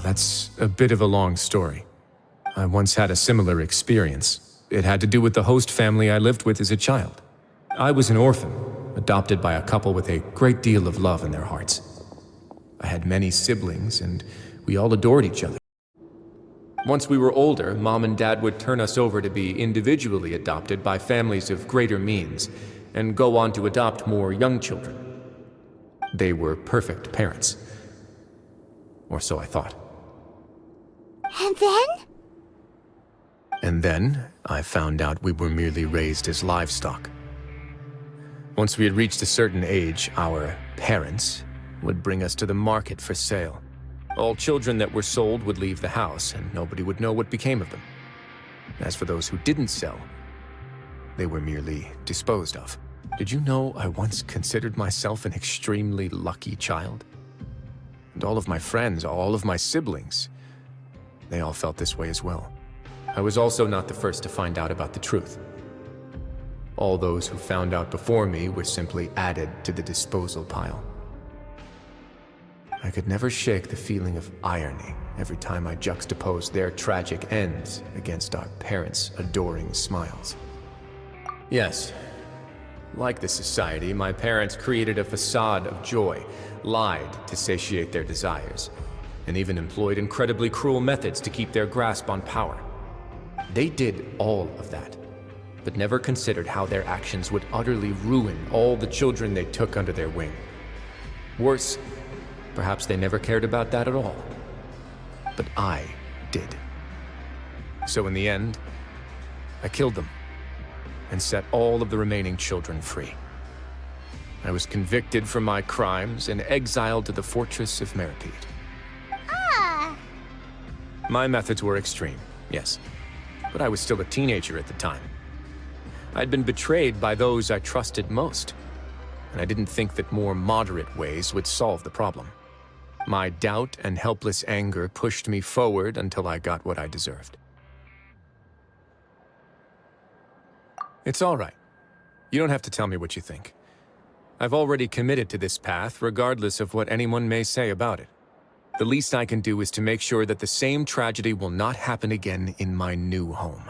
that's a bit of a long story. I once had a similar experience. It had to do with the host family I lived with as a child. I was an orphan, adopted by a couple with a great deal of love in their hearts. I had many siblings, and we all adored each other. Once we were older, Mom and Dad would turn us over to be individually adopted by families of greater means, and go on to adopt more young children. They were perfect parents. Or so I thought. And then? And then, I found out we were merely raised as livestock. Once we had reached a certain age, our parents would bring us to the market for sale. All children that were sold would leave the house, and nobody would know what became of them. As for those who didn't sell, they were merely disposed of. Did you know I once considered myself an extremely lucky child? And all of my friends, all of my siblings, they all felt this way as well. I was also not the first to find out about the truth. All those who found out before me were simply added to the disposal pile. I could never shake the feeling of irony every time I juxtaposed their tragic ends against our parents' adoring smiles. Yes, like this society, my parents created a facade of joy, lied to satiate their desires, and even employed incredibly cruel methods to keep their grasp on power. They did all of that, but never considered how their actions would utterly ruin all the children they took under their wing. Worse, perhaps they never cared about that at all. But I did. So in the end, I killed them and set all of the remaining children free. I was convicted for my crimes and exiled to the fortress of Meripede. Ah! My methods were extreme, yes, but I was still a teenager at the time. I'd been betrayed by those I trusted most, and I didn't think that more moderate ways would solve the problem. My doubt and helpless anger pushed me forward until I got what I deserved. It's all right. You don't have to tell me what you think. I've already committed to this path, regardless of what anyone may say about it. The least I can do is to make sure that the same tragedy will not happen again in my new home.